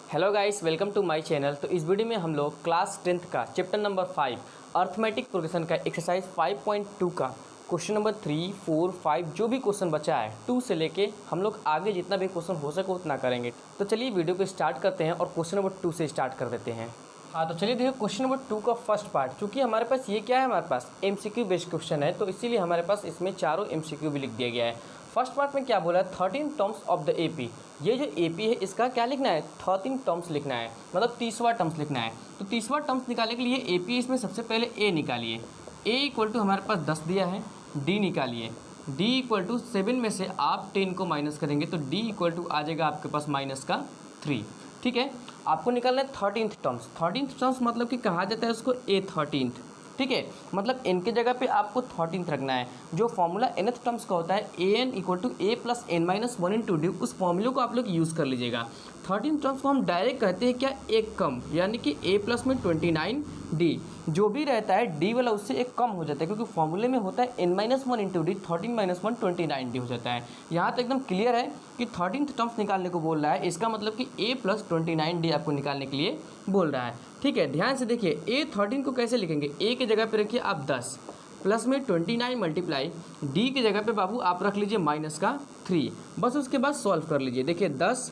Hello guys, welcome to my channel. तो इस video में हम लोग क्लास 10th का चैप्टर नंबर 5 अर्थमेटिक प्रोग्रेशन का एक्सरसाइज 5.2 का क्वेश्चन नंबर 3, 4, 5 जो भी क्वेश्चन बचा है 2 से लेके हम लोग आगे जितना भी क्वेश्चन हो सके उतना करेंगे। तो चलिए वीडियो को स्टार्ट करते हैं और क्वेश्चन नंबर 2 से स्टार्ट कर देते हैं। हाँ, तो चलिए देखिए क्वेश्चन नंबर 2 का फर्स्ट पार्ट। चूँकि हमारे पास ये क्या है, हमारे पास MCQ बेस्ड क्वेश्चन है, तो इसीलिए हमारे पास इसमें चारों MCQ भी लिख दिया गया है। फर्स्ट पार्ट में क्या बोला है, 13 टर्म्स ऑफ द AP। ये जो AP है इसका क्या लिखना है, 13 टर्म्स लिखना है, मतलब 30वां टर्म्स लिखना है। तो 30वां टर्म्स निकालने के लिए AP इसमें सबसे पहले A निकालिए। A इक्वल टू हमारे पास 10 दिया है, D निकालिए। D इक्वल टू 7 में से आप 10 को माइनस करेंगे तो D इक्वल टू आ जाएगा आपके पास -3। ठीक है, आपको निकालना है 13th टर्म्स। 13th टर्म्स मतलब कि कहा जाता है उसको A13th। ठीक है, मतलब n के जगह पे आपको 13th रखना है। जो फॉर्मूला nth टर्म्स का होता है an equal to a plus n minus 1 into डी, उस फॉर्मूले को आप लोग यूज़ कर लीजिएगा। 13th टर्म्स को हम डायरेक्ट कहते हैं क्या, एक कम, यानी कि a प्लस में 29d जो भी रहता है d वाला उससे एक कम हो जाता है, क्योंकि फॉर्मूले में होता है n minus 1 into D, 13 minus 1 29d हो जाता है। यहाँ तो एकदम क्लियर है कि 13th टर्म्स निकालने को बोल रहा है, इसका मतलब कि a प्लस 29d आपको निकालने के लिए बोल रहा है। ठीक है, ध्यान से देखिए A13 को कैसे लिखेंगे, A की जगह पे रखिए आप 10 प्लस में 29 मल्टीप्लाई D की जगह पे बाबू आप रख लीजिए -3। बस उसके बाद सॉल्व कर लीजिए। देखिए 10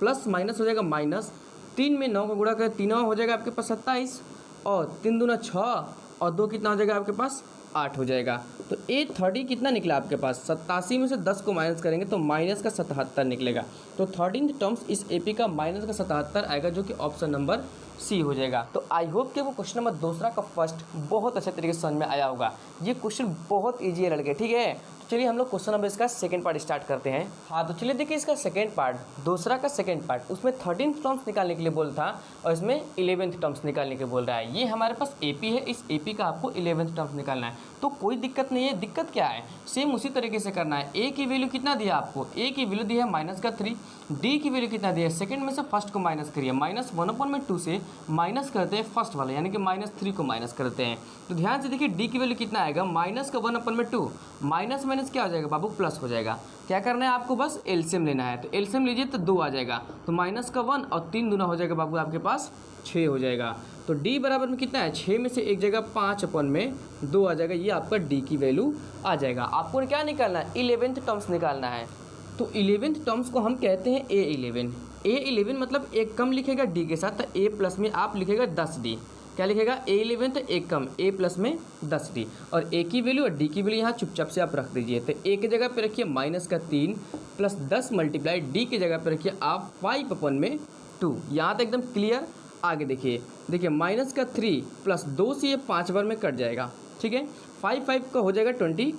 प्लस माइनस हो जाएगा माइनस, 3 में 9 का गुणा करें 3 हो जाएगा आपके पास 27, और 3 दूना 6 और 2 कितना हो जाएगा आपके पास 8 हो जाएगा। तो A30 कितना निकला आपके पास, 87 में से 10 को माइनस करेंगे तो माइनस का 77 निकलेगा। तो 13th टर्म्स इस AP का माइनस का 77 आएगा, जो कि ऑप्शन नंबर सी हो जाएगा। तो आई होप कि वो क्वेश्चन नंबर दूसरा का फर्स्ट बहुत अच्छे तरीके से समझ में आया होगा। ये क्वेश्चन बहुत ईजी है लड़के। ठीक है, तो चलिए हम लोग क्वेश्चन नंबर इसका सेकंड पार्ट स्टार्ट करते हैं। हाँ, तो चलिए देखिए इसका सेकंड पार्ट, दूसरा का सेकंड पार्ट, उसमें 13th टर्म्स निकालने के लिए बोल था और इसमें 11th टर्म्स निकालने के बोल रहा है। ये हमारे पास AP है, इस AP का आपको 11th टर्म्स निकालना है। तो कोई दिक्कत नहीं है। दिक्कत क्या है, सेम उसी तरीके से करना है। A की वैल्यू कितना दिया आपको, A की वैल्यू दी है -3, D की वैल्यू कितना दिया है, सेकंड में से फर्स्ट को माइनस करिए, -1/2 से माइनस करते हैं फर्स्ट वाला, यानी कि -3 को माइनस करते हैं। तो ध्यान से देखिए D की वैल्यू कितना आएगा, -1/2, माइनस माइनस क्या हो जाएगा बाबू, प्लस हो जाएगा। क्या करना है आपको, बस एलसीएम लेना है। तो एलसीएम लीजिए तो 2 आ जाएगा, तो -1 और 3 दूना हो जाएगा बाबू आपके पास 6 हो जाएगा। तो D बराबर में कितना है, 6 में से एक जगह 5/2 आ जाएगा। ये आपका D की वैल्यू आ जाएगा। आपको क्या निकालना है, 11th टर्म्स निकालना है। तो 11th टर्म्स को हम कहते हैं A11। A11 मतलब एक कम लिखेगा D के साथ, तो A प्लस में आप लिखेगा 10D। क्या लिखेगा, A11 तो एक कम, A प्लस में 10D, और A की वैल्यू और D की वैल्यू यहाँ चुपचाप से आप रख दीजिए। तो A की जगह पे रखिए -3 प्लस 10 मल्टीप्लाई D की जगह पे रखिए आप 5/2। यहाँ तक एकदम क्लियर। आगे देखिए -3 प्लस 2 से ये 5 बार में कट जाएगा। ठीक है, 5 का हो जाएगा 25।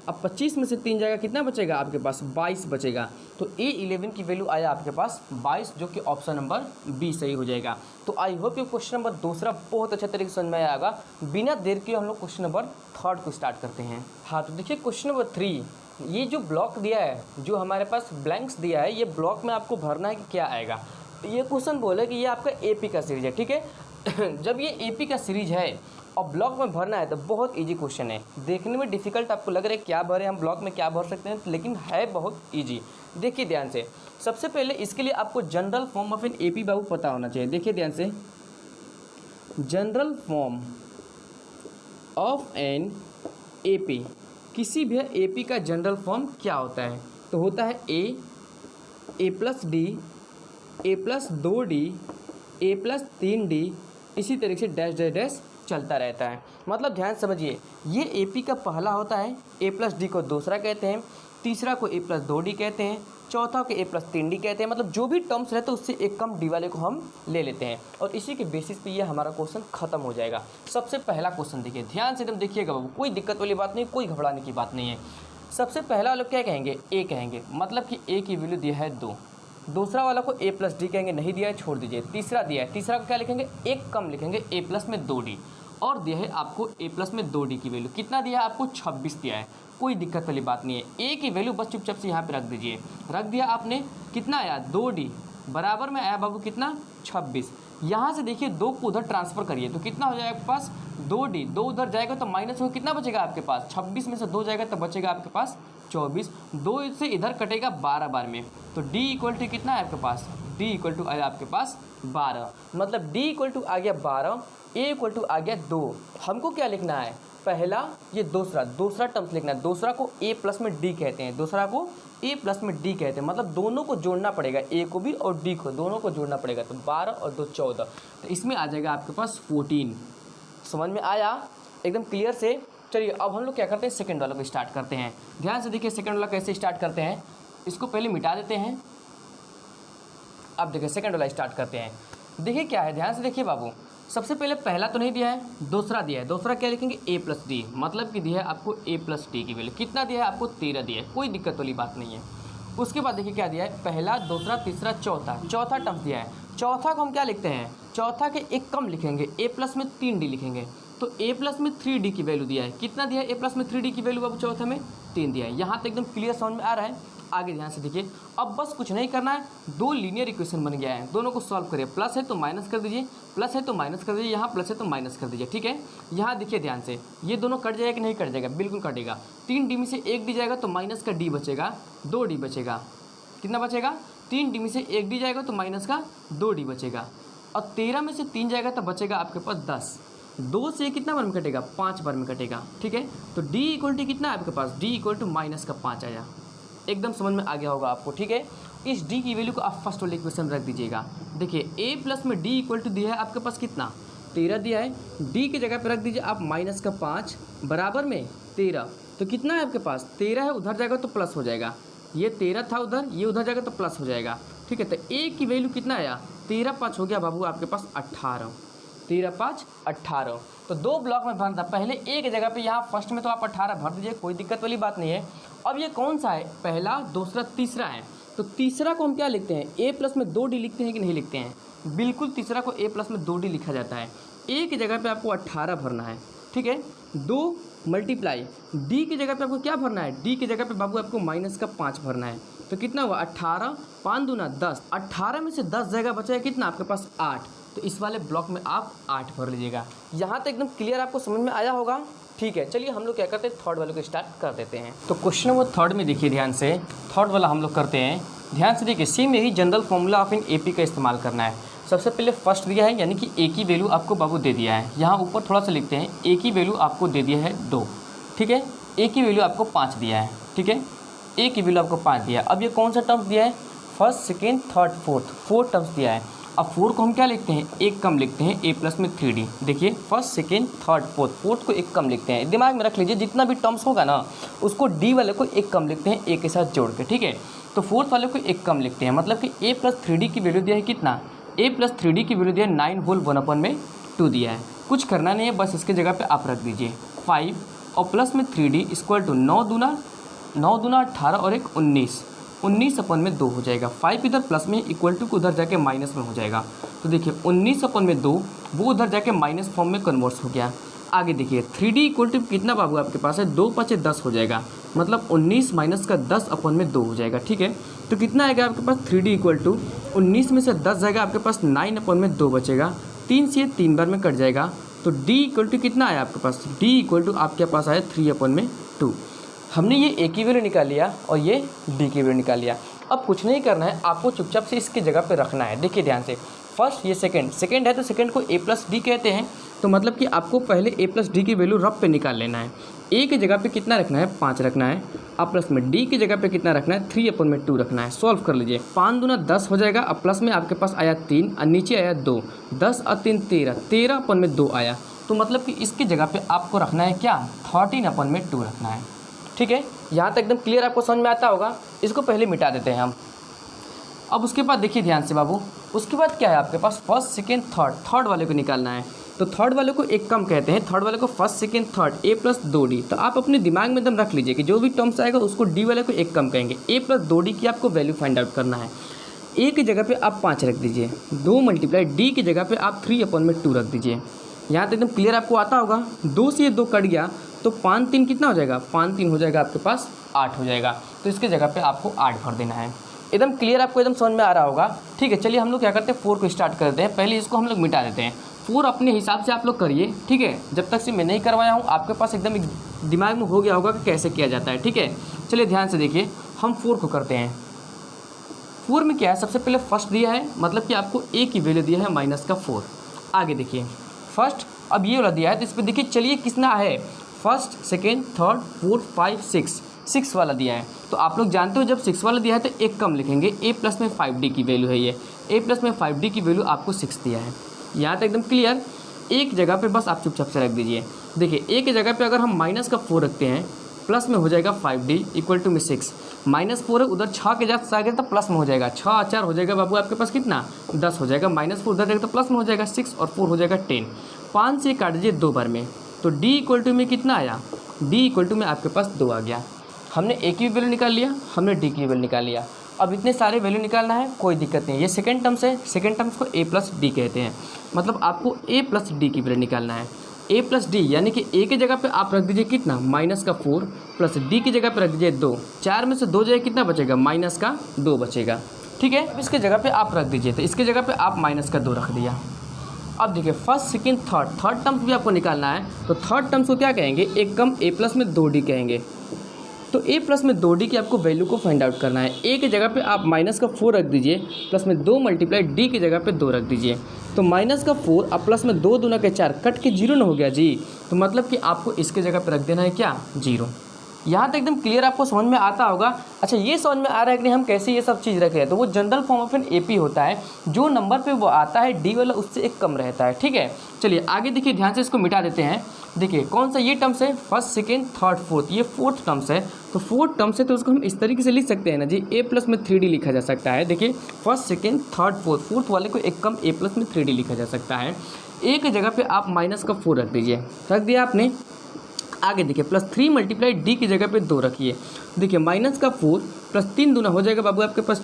अब 25 में से 3 जाएगा, कितना बचेगा आपके पास, 22 बचेगा। तो A11 की वैल्यू आया आपके पास 22, जो कि ऑप्शन नंबर बी सही हो जाएगा। तो आई होप ये क्वेश्चन नंबर दूसरा बहुत अच्छे तरीके से समझ में आएगा। बिना देर के हम लोग क्वेश्चन नंबर थर्ड को स्टार्ट करते हैं। हाँ, तो देखिए क्वेश्चन नंबर 3, ये जो ब्लॉक दिया है, जो हमारे पास ब्लैंक्स दिया है, ये ब्लॉक में आपको भरना है कि क्या आएगा। ये क्वेश्चन बोले कि ये आपका AP का सीरीज है। ठीक है, जब ये AP का सीरीज है और ब्लॉक में भरना है तो बहुत इजी क्वेश्चन है। देखने में डिफिकल्ट आपको लग रहा है क्या भरे, हम ब्लॉक में क्या भर सकते हैं, लेकिन है बहुत इजी। देखिए ध्यान से, सबसे पहले इसके लिए आपको general form of an AP बाबू पता होना चाहिए। देखिए ध्यान से, general form of an AP, किसी भी AP का जनरल फॉर्म क्या होता है, तो होता है A plus D, A plus 2D, A plus 3D, इसी तरीके से डैश डैश डैश चलता रहता है। मतलब ध्यान समझिए, ये AP का पहला होता है, A प्लस D को दूसरा कहते हैं, तीसरा को A प्लस 2D कहते हैं, चौथा को A प्लस 3D कहते हैं। मतलब जो भी टर्म्स रहते हैं उससे एक कम D वाले को हम ले लेते हैं, और इसी के बेसिस पे ये हमारा क्वेश्चन खत्म हो जाएगा। सबसे पहला क्वेश्चन देखिए, ध्यान से एकदम देखिएगा बाबू, कोई दिक्कत वाली बात नहीं, कोई घबराने की बात नहीं है। सबसे पहला लोग क्या कहेंगे, A कहेंगे, मतलब कि A की वैल्यू दिया है 2। दूसरा वाला को A प्लस D कहेंगे, नहीं दिया है छोड़ दीजिए। तीसरा दिया है, तीसरा को क्या लिखेंगे, एक कम लिखेंगे, A प्लस में 2D, और दिया है आपको A प्लस में 2D की वैल्यू कितना दिया है आपको, 26 दिया है। कोई दिक्कत वाली बात नहीं है। A की वैल्यू बस चुपचाप से यहाँ पे रख दीजिए। रख दिया आपने, कितना आया, 2D बराबर में आया बाबू कितना, 26। यहाँ से देखिए 2 को उधर ट्रांसफ़र करिए तो कितना हो जाएगा आपके पास, 2D, 2 उधर जाएगा तो माइनस हो, कितना बचेगा आपके पास, 26 में से 2 जाएगा तो बचेगा आपके पास 24। 2 से इधर कटेगा 12 बार में, तो D इक्वल टू कितना है आपके पास, डी इक्वल टू आया आपके पास 12, मतलब डी इक्वल टू आ गया 12, ए इक्वल टू आ गया 2। हमको क्या लिखना है, पहला ये दूसरा टर्म्स लिखना है। दूसरा को ए प्लस में डी कहते हैं, दूसरा को ए प्लस में डी कहते हैं, मतलब दोनों को जोड़ना पड़ेगा, ए को भी और डी को, दोनों को जोड़ना पड़ेगा। तो 12 और 2 14, तो इसमें आ जाएगा आपके पास 14। समझ में आया एकदम क्लियर से। चलिए अब हम लोग क्या करते हैं, सेकंड वाला को स्टार्ट करते हैं। ध्यान से देखिए सेकंड वाला कैसे स्टार्ट करते हैं, इसको पहले मिटा देते हैं। अब देखिए सेकंड वाला स्टार्ट करते हैं। देखिए क्या है, ध्यान से देखिए बाबू, सबसे पहले पहला तो नहीं दिया है, दूसरा दिया है। दूसरा क्या लिखेंगे, ए प्लस डी, मतलब कि दिया है आपको ए प्लस डी की वैल्यू कितना दिया है आपको, 13 दिया है, कोई दिक्कत वाली बात नहीं है। उसके बाद देखिए क्या दिया है, पहला, दूसरा, तीसरा, चौथा टर्म दिया है। चौथा को हम क्या लिखते हैं, चौथा के एक कम लिखेंगे, ए प्लस में 3d लिखेंगे। तो ए प्लस में 3d की वैल्यू दिया है, कितना दिया है, ए प्लस में 3d की वैल्यू बाबू चौथा में 3 दिया है। यहाँ तक एकदम क्लियर समझ में आ रहा है। आगे ध्यान से देखिए, अब बस कुछ नहीं करना है, 2 लीनियर इक्वेशन बन गया है, दोनों को सॉल्व करिए। प्लस है तो माइनस कर दीजिए, प्लस है तो माइनस कर दीजिए, यहाँ प्लस है तो माइनस कर दीजिए, ठीक है। यहाँ देखिए ध्यान से, ये दोनों कट जाएगा कि नहीं कट जाएगा, बिल्कुल कटेगा। 3d में से 1d जाएगा तो माइनस का d बचेगा, 2d बचेगा। कितना बचेगा, 3d में से 1d जाएगा तो माइनस का 2d बचेगा। और 13 में से 3 जाएगा तो बचेगा आपके पास 10। 2 से कितना बार में कटेगा, 5 बार में कटेगा, ठीक है। तो d इक्वल टू कितना है आपके पास, d इक्वल टू माइनस का 5 आया। एकदम समझ में आ गया होगा आपको, ठीक है। इस d की वैल्यू को आप फर्स्ट वाले इक्वेशन में रख दीजिएगा। देखिए a प्लस में d इक्वल टू दिया है आपके पास कितना, 13 दिया है। d की जगह पे रख दीजिए आप माइनस का 5 बराबर में 13। तो कितना है आपके पास, 13 है, उधर जाएगा तो प्लस हो जाएगा। ये 13 था उधर, ये उधर जाएगा तो प्लस हो जाएगा, ठीक है। तो a की वैल्यू कितना आया, 13 5 हो गया बाबू आपके पास 18, 13 5 18। तो 2 ब्लॉक में भरना था, पहले ए की जगह पे यहाँ फर्स्ट में तो आप 18 भर दीजिए, कोई दिक्कत वाली बात नहीं है। अब ये कौन सा है, पहला, दूसरा, तीसरा है। तो तीसरा को हम क्या लिखते हैं, ए प्लस में 2d लिखते हैं कि नहीं लिखते हैं, बिल्कुल तीसरा को ए प्लस में 2d लिखा जाता है। ए की जगह पे आपको 18 भरना है, ठीक है। 2 मल्टीप्लाई डी की जगह पे आपको क्या भरना है, डी की जगह पे बाबू आपको माइनस का 5 भरना है। तो कितना हुआ, 18, 5 दूना 10, 18 में से 10 जगह बचा कितना आपके पास 8। तो इस वाले ब्लॉक में आप 8 भर लीजिएगा। यहाँ तक एकदम क्लियर आपको समझ में आया होगा, ठीक है। चलिए हम लोग क्या करते हैं, थर्ड वाले को स्टार्ट कर देते हैं। तो क्वेश्चन नंबर थर्ड में देखिए ध्यान से, थर्ड वाला हम लोग करते हैं। ध्यान से देखिए, सेम यही general formula of in AP का इस्तेमाल करना है। सबसे पहले फर्स्ट दिया है, यानी कि ए की वैल्यू आपको बाबू दे दिया है। यहाँ ऊपर थोड़ा सा लिखते हैं, ए की वैल्यू आपको दे दिया है 2, ठीक है। ए की वैल्यू आपको 5 दिया है, ठीक है। ए की वैल्यू आपको 5 दिया है। अब ये कौन सा टर्म्स दिया है, first, second, third, fourth, 4 terms दिया है। अब 4 को हम क्या लिखते हैं, एक कम लिखते हैं, ए प्लस में 3d। देखिए फर्स्ट, सेकेंड, थर्ड, फोर्थ को एक कम लिखते हैं। दिमाग में रख लीजिए, जितना भी टर्म्स होगा ना उसको डी वाले को एक कम लिखते हैं, ए के साथ जोड़ के, ठीक है। तो फोर्थ वाले को एक कम लिखते हैं, मतलब कि ए प्लस 3d की वैल्यू दिया है कितना, ए प्लस 3d की वैल्यू दिया है 9 होल 1/2 दिया है। कुछ करना नहीं है, बस इसके जगह पे आप रख दीजिए 5 और प्लस में 3d इक्वल टू 9 दूना 18 और 19/2 हो जाएगा। 5 इधर प्लस में, इक्वल टू उधर जाके माइनस में हो जाएगा। तो देखिए 19/2 वो उधर जाके माइनस फॉर्म में कन्वर्ट हो गया। आगे देखिए 3d इक्वल टू कितना बाबू आपके पास है, 2 5 10 हो जाएगा, मतलब 19 माइनस का 10/2 हो जाएगा, ठीक है। तो कितना आएगा आपके पास, 3d इक्वल टू 19 में से 10 जाएगा आपके पास 9/2 बचेगा, 3 से 3 बार में कट जाएगा। तो d इक्वल टू कितना आया आपके पास, d इक्वल टू आपके पास आया 3/2। हमने ये ए की वैल्यू निकाल लिया और ये डी की वैल्यू निकाल लिया। अब कुछ नहीं करना है, आपको चुपचाप से इसकी जगह पे रखना है। देखिए ध्यान से, फर्स्ट ये सेकंड है तो सेकंड को ए प्लस डी कहते हैं। तो मतलब कि आपको पहले ए प्लस डी की वैल्यू रफ पे निकाल लेना है। ए की जगह पे कितना रखना है, 5 रखना है। अब प्लस में डी की जगह पे कितना रखना है, 3/2 रखना है। सॉल्व कर लीजिए, 5 दूना 10 हो जाएगा। अब प्लस में आपके पास आया 3 और नीचे आया 2, 10 और 3 13, 13/2 आया। तो मतलब कि इसकी जगह पे आपको रखना है क्या, 13/2 रखना है, ठीक है। यहाँ तक एकदम क्लियर आपको समझ में आता होगा। इसको पहले मिटा देते हैं हम। अब उसके बाद देखिए ध्यान से बाबू, उसके बाद क्या है आपके पास, फर्स्ट, सेकेंड, थर्ड वाले को निकालना है। तो थर्ड वाले को एक कम कहते हैं, थर्ड वाले को फर्स्ट, सेकेंड, थर्ड, ए प्लस 2d। तो आप अपने दिमाग में एकदम रख लीजिए कि जो भी टर्म्स आएगा उसको डी वाले को एक कम कहेंगे। ए प्लस 2d की आपको वैल्यू फाइंड आउट करना है। ए की जगह पे आप 5 रख दीजिए, 2 मल्टीप्लाई डी की जगह पे आप 3/2 रख दीजिए। यहाँ तक एकदम क्लियर आपको आता होगा। 2 से 2 कट गया तो 5 3 कितना हो जाएगा, 5 3 हो जाएगा आपके पास 8 हो जाएगा। तो इसके जगह पे आपको 8 भर देना है। एकदम क्लियर आपको एकदम समझ में आ रहा होगा, ठीक है। चलिए हम लोग क्या करते हैं, 4 को स्टार्ट करते हैं। पहले इसको हम लोग मिटा देते हैं। 4 अपने हिसाब से आप लोग करिए, ठीक है। जब तक से मैं नहीं करवाया हूँ आपके पास एकदम दिमाग में हो गया होगा कि कैसे किया जाता है, ठीक है। चलिए ध्यान से देखिए, हम 4 को करते हैं। 4 में क्या है, सबसे पहले फर्स्ट दिया है, मतलब कि आपको ए की वैल्यू दिया है -4। आगे देखिए फर्स्ट, अब ये वाला दिया है तो इस पर देखिए चलिए कितना है, फर्स्ट, सेकेंड, थर्ड, फोर्थ, 5, 6 वाला दिया है। तो आप लोग जानते हो जब 6 वाला दिया है तो एक कम लिखेंगे, a प्लस में 5d की वैल्यू है ये, a प्लस में 5d की वैल्यू आपको 6 दिया है। यहाँ तक एकदम क्लियर। एक जगह पे बस आप चुपचाप से रख दीजिए। देखिए a की जगह पे अगर हम -4 रखते हैं, प्लस में हो जाएगा 5d इक्वल टू में 6, -4 है उधर 6 के साथ आगे तो प्लस में हो जाएगा, 6 और 4 हो जाएगा बाबू आपके पास कितना 10 हो जाएगा, -4 उधर जाएगा तो प्लस में हो जाएगा 6 और 4 हो जाएगा 10। 5 से काट दीजिए 2 बार में, तो d इक्वल टू में कितना आया, d इक्वल टू में आपके पास 2 आ गया। हमने a की वैल्यू निकाल लिया, हमने d की वैल्यू निकाल लिया। अब इतने सारे वैल्यू निकालना है, कोई दिक्कत नहीं। ये सेकेंड टर्म्स है, सेकेंड टर्म्स को a प्लस डी कहते हैं, मतलब आपको a प्लस डी की वैल्यू निकालना है। a प्लस डी यानी कि a की जगह पे आप रख दीजिए कितना -4 प्लस d की जगह पे रख दीजिए 2, 4 में से 2 जाए कितना बचेगा, -2 बचेगा। ठीक है, अब इसके जगह पे आप रख दीजिए, तो इसके जगह पे आप -2 रख दिया। अब देखिए फर्स्ट, सेकेंड, थर्ड टर्म्स भी आपको निकालना है, तो थर्ड टर्म्स को क्या कहेंगे, एक कम a प्लस में 2d कहेंगे। तो a प्लस में 2d की आपको वैल्यू को फाइंड आउट करना है। a की जगह पे आप -4 रख दीजिए, प्लस में 2 मल्टीप्लाई d की जगह पे 2 रख दीजिए। तो -4 अब प्लस में 2 दूना के 4 कट के 0 ना हो गया जी, तो मतलब कि आपको इसके जगह पे रख देना है क्या, 0। यहाँ तक एकदम क्लियर आपको समझ में आता होगा। अच्छा, ये समझ में आ रहा है कि हम कैसे ये सब चीज़ रखे हैं, तो वो general form of an AP होता है, जो नंबर पे वो आता है डी वाला उससे एक कम रहता है। ठीक है, चलिए आगे देखिए, ध्यान से इसको मिटा देते हैं। देखिए कौन सा ये टर्म्स है, फर्स्ट, सेकेंड, थर्ड, फोर्थ, ये फोर्थ टर्म्स है। तो फोर्थ टर्म्स है तो उसको हम इस तरीके से लिख सकते हैं ना जी, a प्लस में 3d लिखा जा सकता है। देखिए फर्स्ट, सेकेंड, थर्ड, फोर्थ वाले को एक कम a प्लस में 3d लिखा जा सकता है। a की जगह पे आप -4 रख दीजिए, रख दिया आपने। आगे देखिए +3 मल्टीप्लाई d की जगह पे 2 रखिए। देखिए -4 प्लस 3 दूना हो जाएगा बाबू आपके पास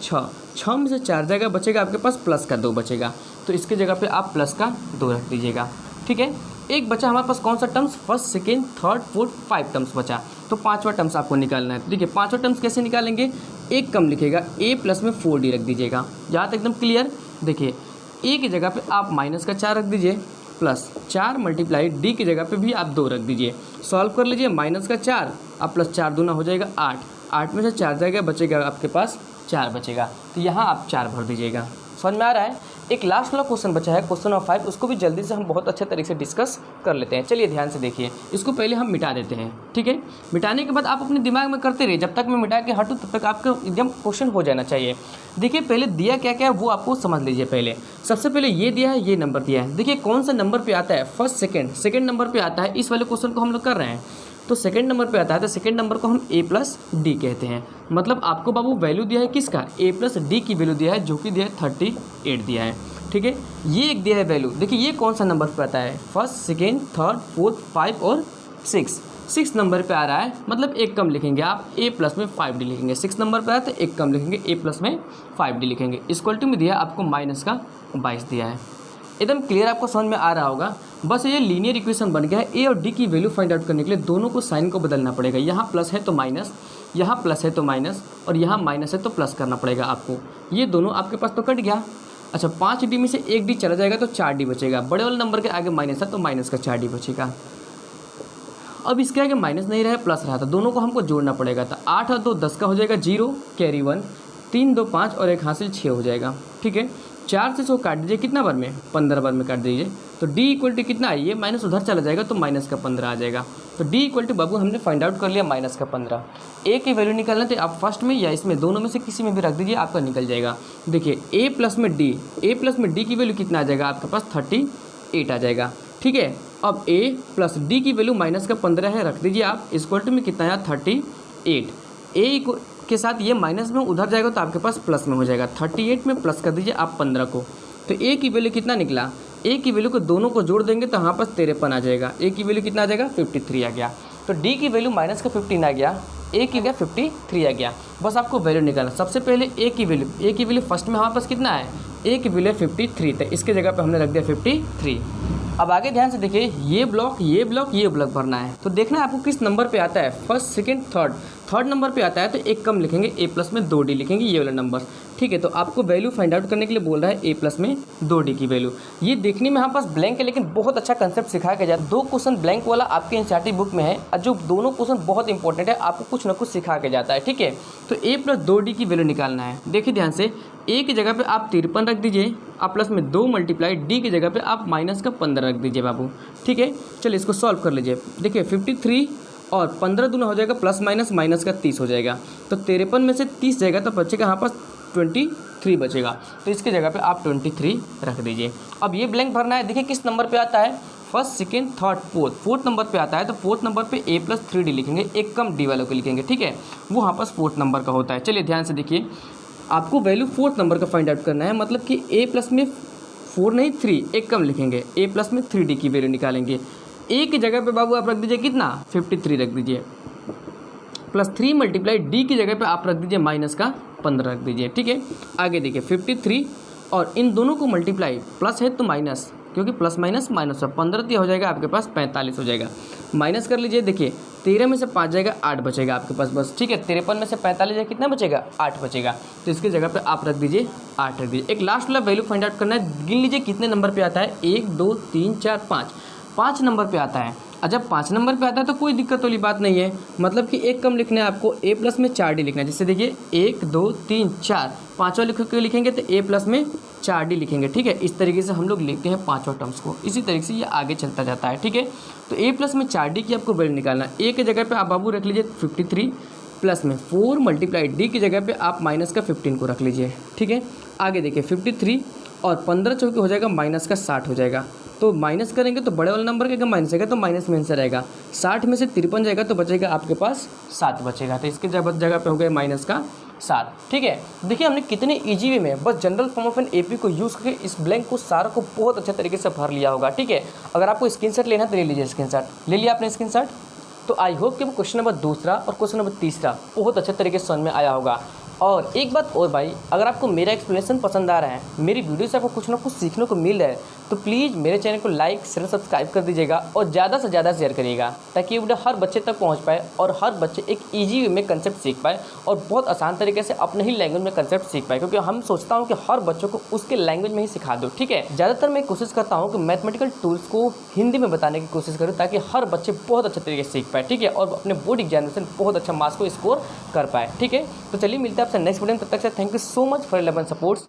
6 में से 4 जाएगा, बचेगा आपके पास +2 बचेगा, तो इसके जगह पे आप +2 रख दीजिएगा। ठीक है, एक बचा हमारे पास कौन सा terms, first, second, third, fourth, 5 terms बचा, तो 5वां टर्म्स आपको निकालना है। देखिए 5वां टर्म्स कैसे निकालेंगे, एक कम लिखेगा, a प्लस में 4d रख दीजिएगा। यहाँ तक एकदम क्लियर। देखिए a की जगह पे आप -4 रख दीजिए, प्लस 4 मल्टीप्लाई d की जगह पे भी आप 2 रख दीजिए। सॉल्व कर लीजिए, -4 अब प्लस 4 दूना हो जाएगा 8 में से 4 जाएगा, बचेगा आपके पास 4 बचेगा, तो यहाँ आप 4 भर दीजिएगा। समझ में आ रहा है। एक लास्ट वाला क्वेश्चन बचा है, क्वेश्चन नंबर 5, उसको भी जल्दी से हम बहुत अच्छे तरीके से डिस्कस कर लेते हैं। चलिए ध्यान से देखिए, इसको पहले हम मिटा देते हैं। ठीक है, मिटाने के बाद आप अपने दिमाग में करते रहिए, जब तक मैं मिटा के हटूँ तब तक आपका एकदम क्वेश्चन हो जाना चाहिए। देखिए पहले दिया क्या क्या है वो आपको समझ लीजिए। पहले सबसे पहले ये दिया है, ये नंबर दिया है। देखिए कौन सा नंबर पे आता है, फर्स्ट, सेकेंड नंबर पे आता है। इस वाले क्वेश्चन को हम लोग कर रहे हैं, तो सेकंड नंबर पे आता है, तो सेकंड नंबर को हम a प्लस डी कहते हैं। मतलब आपको बाबू वैल्यू दिया है किसका, a प्लस डी की वैल्यू दिया है, जो कि दिया है 38 दिया है। ठीक है, ये एक दिया है वैल्यू। देखिए ये कौन सा नंबर पे आता है, फर्स्ट, सेकेंड, थर्ड, फोर्थ, 5 और 6 नंबर पे आ रहा है, मतलब एक कम लिखेंगे आप, a प्लस में 5d लिखेंगे। 6 नंबर पे आया तो एक कम लिखेंगे, a प्लस में 5d लिखेंगे। इक्वल टू में दिया आपको -22 दिया है। एकदम क्लियर आपको समझ में आ रहा होगा। बस ये लीनियर इक्वेशन बन गया है। ए और डी की वैल्यू फाइंड आउट करने के लिए दोनों को साइन को बदलना पड़ेगा। यहाँ प्लस है तो माइनस, यहाँ प्लस है तो माइनस, और यहाँ माइनस है तो प्लस करना पड़ेगा आपको। ये दोनों आपके पास तो कट गया। अच्छा, 5d में से 1d चला जाएगा तो 4d बचेगा। बड़े वाले नंबर के आगे माइनस है तो माइनस का 4d बचेगा। अब इसके आगे माइनस नहीं रहा, प्लस रहा था, दोनों को हमको जोड़ना पड़ेगा। तो 8 और 2 10 का हो जाएगा 0, कैरी 1, 3 2 5 और 1 हासिल 6 हो जाएगा। ठीक है, 4 से 100 काट दीजिए, कितना बार में, 15 बार में काट दीजिए। तो d इक्वल टू कितना है, ये माइनस उधर चला जाएगा तो -15 आ जाएगा। तो d इक्वल टू बाबू हमने फाइंड आउट कर लिया -15। a की वैल्यू निकालना तो आप फर्स्ट में या इसमें दोनों में से किसी में भी रख दीजिए, आपका निकल जाएगा। देखिए a प्लस में d की वैल्यू कितना आ जाएगा आपके पास, 38 आ जाएगा। ठीक है, अब a प्लस d की वैल्यू -15 है, रख दीजिए आप। इक्वल टू में कितना आया, 38। a के साथ ये माइनस में उधर जाएगा तो आपके पास प्लस में हो जाएगा। 38 में प्लस कर दीजिए आप 15 को, तो a की वैल्यू कितना निकला, a की वैल्यू को दोनों को जोड़ देंगे तो यहाँ पास 53 आ जाएगा। a की वैल्यू कितना आ जाएगा, 53 आ गया। तो d की वैल्यू -15 आ गया, a की वैल्यू 53 आ गया। बस आपको वैल्यू निकालना। सबसे पहले a की वैल्यू फर्स्ट में हमारे पास कितना है, a की वैल्यू 53, तो इसके जगह पे हमने रख दिया 53। अब आगे ध्यान से देखिए, ये ब्लॉक भरना है। तो देखना है आपको किस नंबर पे आता है, first, second, third third number पे आता है तो एक कम लिखेंगे, ए प्लस में 2d लिखेंगे, ये वाला नंबर। ठीक है, तो आपको वैल्यू फाइंड आउट करने के लिए बोल रहा है ए प्लस में 2d की वैल्यू। ये देखने में हमारे पास ब्लैंक है लेकिन बहुत अच्छा कंसेप्ट सिखाया गया है। 2 क्वेश्चन ब्लैंक वाला आपके एनसीईआरटी बुक में है और जो दोनों क्वेश्चन बहुत इंपॉर्टेंट है, आपको कुछ ना कुछ सिखा के जाता है। ठीक है, तो ए प्लस 2d की वैल्यू निकालना है। देखिए ध्यान से, ए की जगह पे आप 53 रख दीजिए और प्लस में 2 मल्टीप्लाई डी की जगह पे आप माइनस का 15 रख दीजिए बाबू। ठीक है, चलिए इसको सॉल्व कर लीजिए। देखिए 53 और 15 दूना हो जाएगा प्लस माइनस, माइनस का 30 हो जाएगा, तो 53 में से 30 जाएगा तो बचेगा यहाँ पास 23 बचेगा, तो इसकी जगह पे आप 23 रख दीजिए। अब ये ब्लैंक भरना है। देखिए किस नंबर पे आता है, first second third fourth number पे आता है, तो फोर्थ नंबर पे ए प्लस 3d लिखेंगे, एक कम डी वालों को लिखेंगे। ठीक है, वो यहाँ पास फोर्थ नंबर का होता है। चलिए ध्यान से देखिए, आपको वैल्यू फोर्थ नंबर का फाइंड आउट करना है, मतलब कि ए प्लस में 4 नहीं 3, एक कम लिखेंगे, ए प्लस में 3d की वैल्यू निकालेंगे। ए की जगह पे बाबू आप रख दीजिए कितना, 53 रख दीजिए, प्लस 3 मल्टीप्लाई डी की जगह पे आप रख दीजिए माइनस का 15 रख दीजिए। ठीक है, आगे देखिए 53 और इन दोनों को मल्टीप्लाई, प्लस है तो माइनस, क्योंकि प्लस माइनस माइनस 15 हो जाएगा आपके पास 45 हो जाएगा। माइनस कर लीजिए, देखिए 13 में से 5 जाएगा 8 बचेगा आपके पास बस। ठीक है, 53 में से 45 जाएगा, कितना बचेगा 8 बचेगा, तो इसकी जगह पे आप रख दीजिए 8 रख दीजिए। एक लास्ट वाला वैल्यू फाइंड आउट करना है, गिन लीजिए कितने नंबर पे आता है, 1 2 3 4 5 नंबर पे आता है। और जब 5 नंबर पे आता है तो कोई दिक्कत वाली बात नहीं है, मतलब कि एक कम लिखना है आपको, ए प्लस में 4d लिखना है। जैसे देखिए 1 2 3 4 पाँचवा लिखेंगे तो ए प्लस में 4d लिखेंगे। ठीक है, इस तरीके से हम लोग लिखते हैं पाँचवा टर्म्स को, इसी तरीके से ये आगे चलता जाता है। ठीक है, तो ए प्लस में 4d की आपको वैल्यू निकालना है। ए की जगह पे आप बाबू रख लीजिए 53, प्लस में 4 मल्टीप्लाई डी की जगह पे आप माइनस का 15 को रख लीजिए। ठीक है, आगे देखिए 53 और 15 चौके हो जाएगा माइनस का 60 हो जाएगा, तो माइनस करेंगे तो बड़े वाला नंबर का माइनस आएगा तो माइनस में आंसर आएगा। 60 में से 53 जाएगा तो बचेगा आपके पास 7 बचेगा, तो इसके जगह पे हो गया माइनस का 7। ठीक है, देखिए हमने कितने इजी वे में बस general form of an AP को यूज़ करके इस ब्लैंक को सारा को बहुत अच्छे तरीके से भर लिया होगा। ठीक है, अगर आपको स्क्रीनशॉट लेना तो ले लीजिए, स्क्रीनशॉट ले लिया आपने स्क्रीनशॉट। तो आई होप कि क्वेश्चन नंबर 2 और क्वेश्चन नंबर 3 बहुत अच्छे तरीके से समझ में आया होगा। और एक बात और भाई, अगर आपको मेरा एक्सप्लेनेशन पसंद आ रहा है, मेरी वीडियो से आपको कुछ ना कुछ सीखने को मिल रहा है, तो प्लीज़ मेरे चैनल को लाइक शेयर सब्सक्राइब कर दीजिएगा और ज़्यादा से ज़्यादा शेयर करिएगा, ताकि ये वीडियो हर बच्चे तक पहुंच पाए और हर बच्चे एक ईजी वे में कंसेप्ट सीख पाए और बहुत आसान तरीके से अपने ही लैंग्वेज में कंसेप्ट सीख पाए, क्योंकि हम सोचता हूँ कि हर बच्चों को उसके लैंग्वेज में ही सिखा दो। ठीक है, ज़्यादातर मैं कोशिश करता हूँ कि मैथमेटिकल टूल्स को हिंदी में बताने की कोशिश करूँ, ताकि हर बच्चे बहुत अच्छे तरीके से सीख पाए। ठीक है, और अपने बोर्ड एग्जामिनेशन बहुत अच्छा मार्क्स को स्कोर कर पाए। ठीक है, तो चलिए मिलते हैं आपसे नेक्स्ट वीडियो में, तब तक से thank you so much for 11 supports.